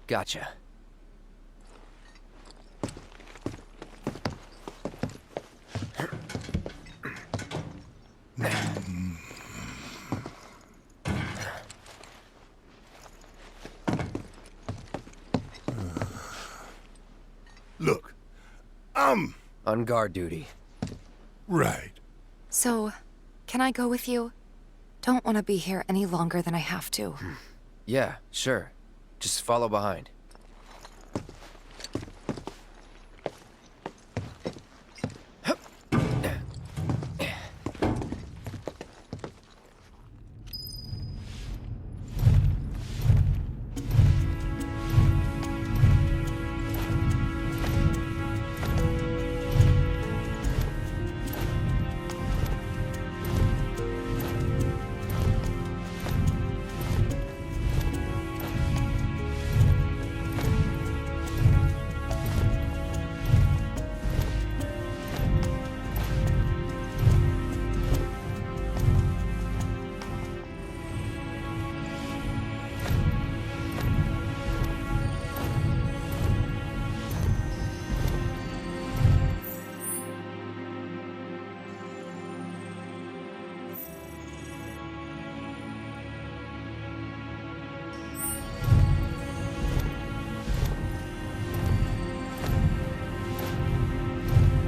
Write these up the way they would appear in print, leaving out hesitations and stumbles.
Gotcha. Look, On guard duty. right. So, can I go with you? Don't want to be here any longer than I have to. Yeah, sure. Just follow behind.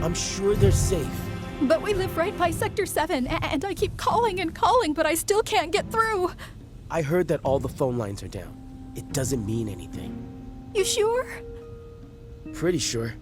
I'm sure they're safe. But we live right by Sector 7, and I keep calling and calling, but I still can't get through. I heard that all the phone lines are down. It doesn't mean anything. You sure? Pretty sure.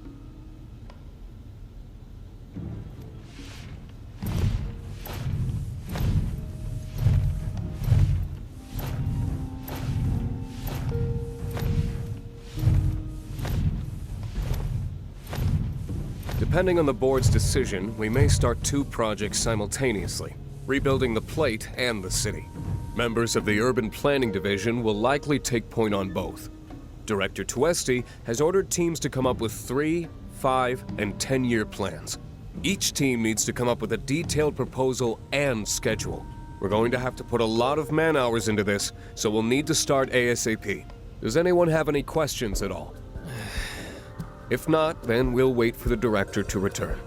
Depending on the board's decision, we may start 2 projects simultaneously, rebuilding the plate and the city. Members of the Urban Planning Division will likely take point on both. Director Tuesti has ordered teams to come up with 3, 5, and 10-year plans. Each team needs to come up with a detailed proposal and schedule. We're going to have to put a lot of man-hours into this, so we'll need to start ASAP. Does anyone have any questions at all? If not, then we'll wait for the director to return.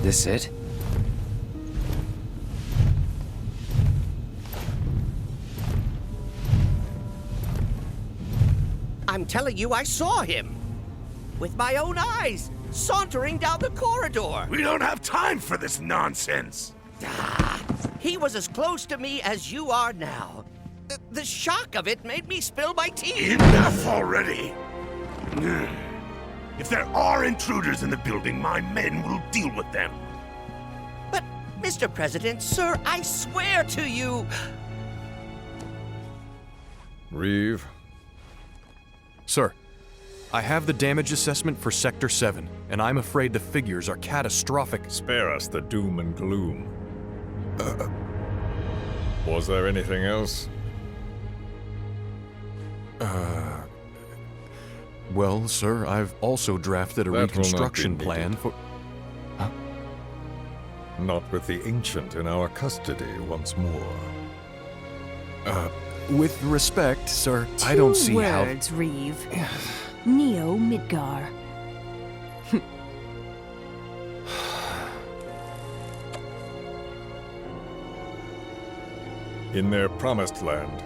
This it? I'm telling you, I saw him. With my own eyes, sauntering down the corridor. We don't have time for this nonsense. Ah, He was as close to me as you are now. The shock of it made me spill my tea. Enough already! If there are intruders in the building, my men will deal with them. But, Mr. President, sir, I swear to you... Reeve. Sir, I have the damage assessment for Sector 7, and I'm afraid the figures are catastrophic. Spare us the doom and gloom. Was there anything else? Well, sir, I've also drafted a That will not be reconstruction needed. plan for... Not with the Ancient in our custody once more. With respect, sir, I don't see how... Two words, Reeve. Neo Midgar. In their promised land,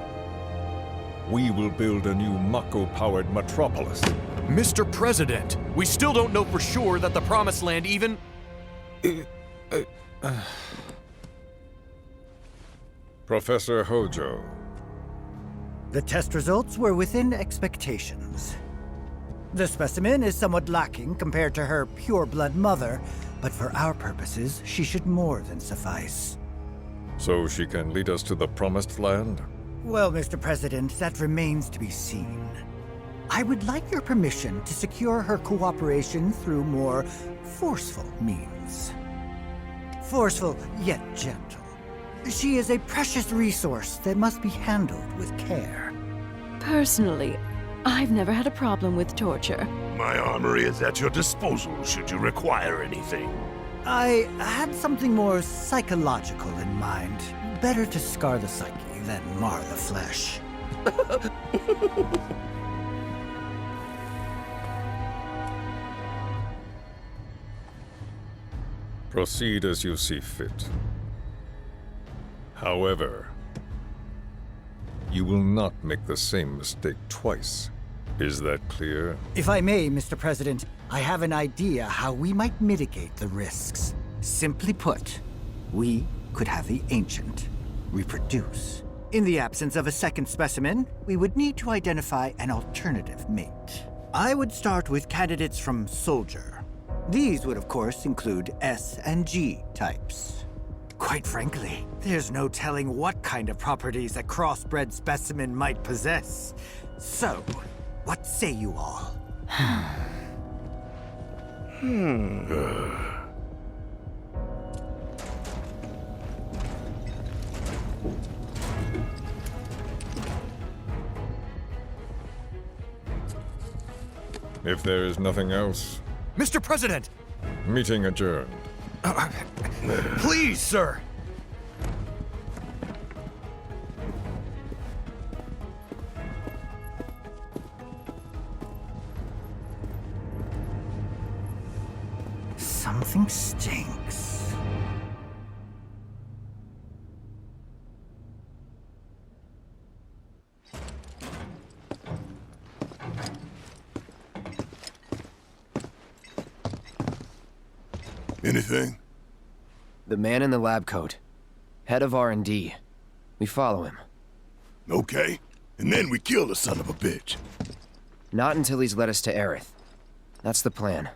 we will build a new Mako-powered metropolis. Mr. President, we still don't know for sure that the Promised Land even... Professor Hojo, The test results were within expectations. The specimen is somewhat lacking compared to her pure-blood mother, but for our purposes, she should more than suffice. so she can lead us to the Promised Land? Well, Mr. President, that remains to be seen. I would like your permission to secure her cooperation through more forceful means. Forceful, yet gentle. She is a precious resource that must be handled with care. Personally, I've never had a problem with torture. My armory is at your disposal should you require anything. I had something more psychological in mind. Better to scar the psyche than mar the flesh. Proceed as you see fit. However, you will not make the same mistake twice. Is that clear? If I may, Mr. President, I have an idea how we might mitigate the risks. Simply put, we could have the Ancient reproduce. In the absence of a second specimen, we would need to identify an alternative mate. I would start with candidates from Soldier. These would, of course, include S and G types. Quite frankly, there's no telling what kind of properties a crossbred specimen might possess. So, what say you all? If there is nothing else, Mr. President! meeting adjourned. Please, sir! Something stinks. Anything? The man in the lab coat. Head of R&D. We follow him. Okay. And then we kill the son of a bitch. Not until he's led us to Aerith. That's the plan.